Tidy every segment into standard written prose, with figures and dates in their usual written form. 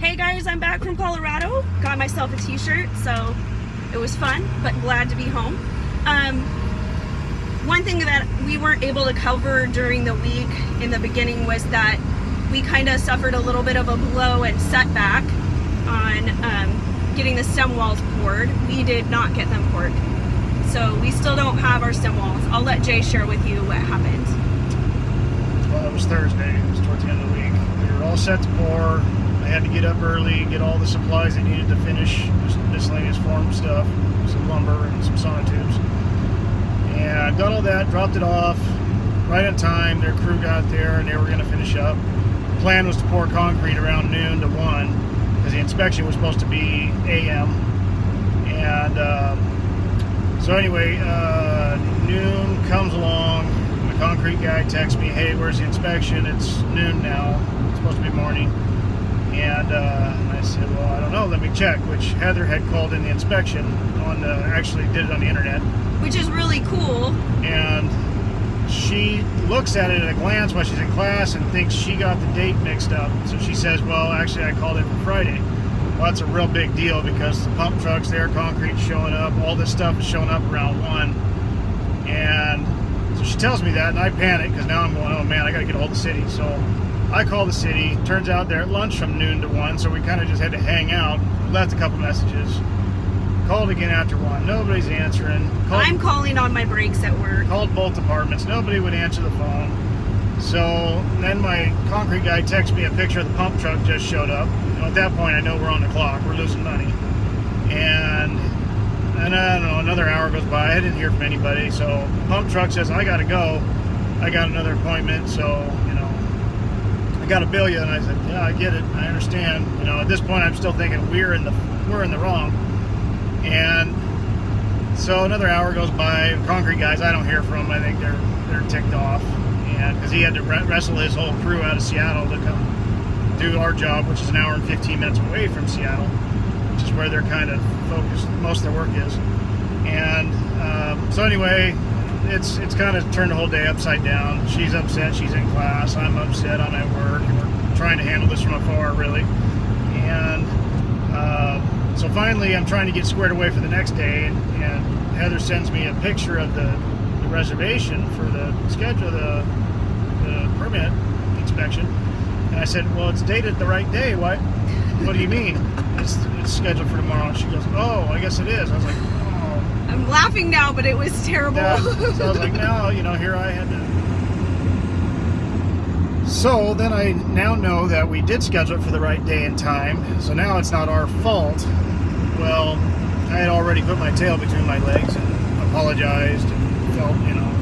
Hey guys, I'm back from Colorado. Got myself a t-shirt, so it was fun, but glad to be home. One thing that we weren't able to cover during the week in the beginning was that we kind of suffered a little bit of a blow and setback on getting the stem walls poured. We did not get them poured. So we still don't have our stem walls. I'll let Jay share with you what happened. Well, it was Thursday. It was towards the end of the week. We were all set to pour. I had to get up early, get all the supplies I needed to finish, just miscellaneous form stuff, some lumber and some sonotubes. And I got all that, dropped it off right on time. Their crew got there and they were going to finish up. The plan was to pour concrete around noon to 1 because the inspection was supposed to be AM. And so anyway, noon comes along. The concrete guy texts me, hey, where's the inspection? It's noon now. It's supposed to be morning. And I said, well, I don't know, let me check, which Heather had called in the inspection on actually did it on the internet. Which is really cool. And she looks at it at a glance while she's in class and thinks she got the date mixed up. So she says, well, actually I called it for Friday. Well, that's a real big deal because the pump trucks there, concrete showing up, all this stuff is showing up around 1. And so she tells me that and I panic because now I'm going, oh man, I got to get a hold of the city. So I call the city. Turns out they're at lunch from noon to 1, so we kind of just had to hang out. Left a couple messages. Called again after 1. Nobody's answering. I'm calling on my breaks at work. Called both departments. Nobody would answer the phone. So then my concrete guy texts me a picture of the pump truck just showed up. At that point, I know we're on the clock. We're losing money. And I don't know, another hour goes by. I didn't hear from anybody. So the pump truck says, I got to go. I got another appointment, so, got to bill you. And I said, yeah, I get it, I understand. At this point I'm still thinking we're in the wrong. And so another hour goes by. Concrete guys, I don't hear from them. I think they're ticked off, and because he had to wrestle his whole crew out of Seattle to come do our job, which is an hour and 15 minutes away from Seattle, which is where they're kind of focused, most of their work is. And so anyway, it's kind of turned the whole day upside down. She's upset, she's in class, I'm upset, I'm at work, and we're trying to handle this from afar, really. And so finally I'm trying to get squared away for the next day, and Heather sends me a picture of the reservation for the schedule, the permit inspection. And I said, well, it's dated the right day. What do you mean? It's scheduled for tomorrow. And she goes, oh, I guess it is. I was like, I'm laughing now, but it was terrible. yeah. So I was like, no, here I had to. So then I now know that we did schedule it for the right day and time. So now it's not our fault. Well, I had already put my tail between my legs and apologized and felt,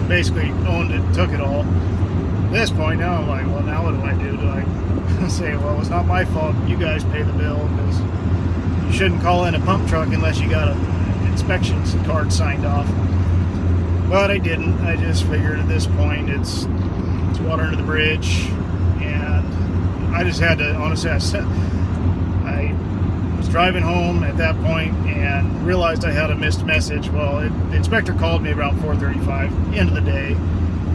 basically owned it, took it all. At this point now I'm like, well, now what do I do? Do I say, well, it's not my fault, you guys pay the bill, because you shouldn't call in a pump truck unless you got a inspections card signed off. But I didn't. I just figured at this point it's water under the bridge, and I just had to, honestly, I was driving home at that point and realized I had a missed message. Well, the inspector called me around 4:35, end of the day.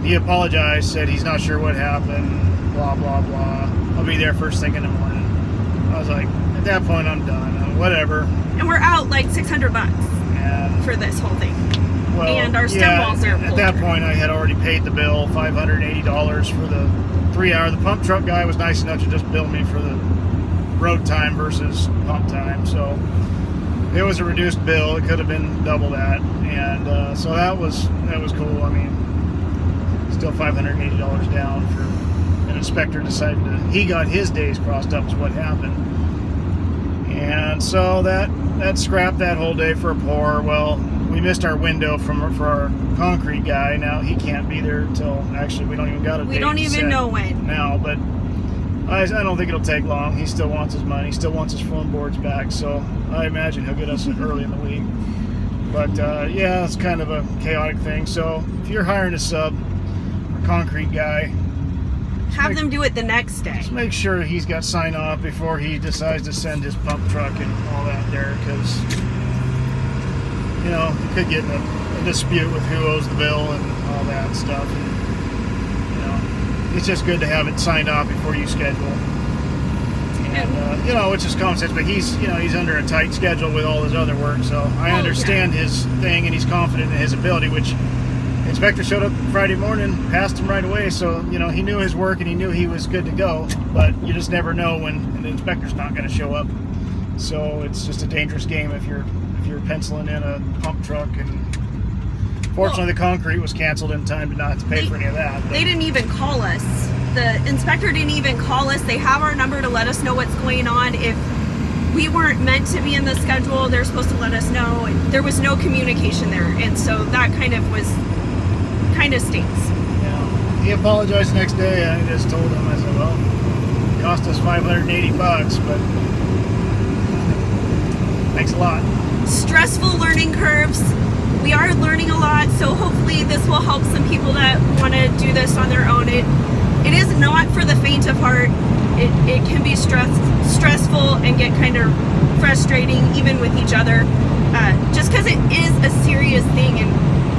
He apologized, said he's not sure what happened, blah blah blah, I'll be there first thing in the morning. I was like, at that point I'm done, whatever. And we're out like $600 for this whole thing. Well, and our stem walls are at that point I had already paid the bill, $580 for the 3 hour. The pump truck guy was nice enough to just bill me for the road time versus pump time, so it was a reduced bill. It could have been double that, and so that was cool. I mean, still $580 down for an inspector decided he got his days crossed up is what happened. And so that scrapped that whole day for a pour. Well, we missed our window for our concrete guy. Now he can't be there until, actually we don't even got a date. We don't even know when now, but I don't think it'll take long. He still wants his money, still wants his phone boards back, so I imagine he'll get us early in the week. But yeah, it's kind of a chaotic thing. So if you're hiring a sub or concrete guy, have them do it the next day. Just make sure he's got sign off before he decides to send his pump truck and all that there, because you could get in a dispute with who owes the bill and all that stuff. And, it's just good to have it signed off before you schedule. And you know, which is common sense, but he's under a tight schedule with all his other work, so I understand his thing, and he's confident in his ability, which inspector showed up Friday morning, passed him right away, so he knew his work and he knew he was good to go, but you just never know when the inspector's not going to show up. So it's just a dangerous game if you're penciling in a pump truck. And fortunately the concrete was canceled in time to not have to pay for any of that. They didn't even call us. The inspector didn't even call us. They have our number to let us know what's going on. If we weren't meant to be in the schedule, they're supposed to let us know. And there was no communication there, and so that kind of stinks. Yeah. He apologized the next day. I just told him, I said, well, it cost us $580, but thanks a lot. Stressful learning curves. We are learning a lot, so hopefully this will help some people that want to do this on their own. It is not for the faint of heart. It can be stressful and get kind of frustrating even with each other, just because it is a serious thing. And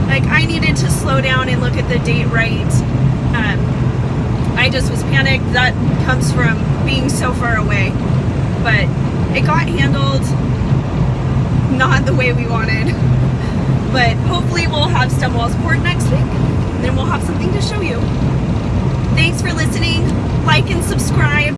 like, I needed to slow down and look at the date right. I just was panicked. That comes from being so far away, but it got handled not the way we wanted. But hopefully we'll have Stumwall's Port next week, and then we'll have something to show you. Thanks for listening. Like and subscribe.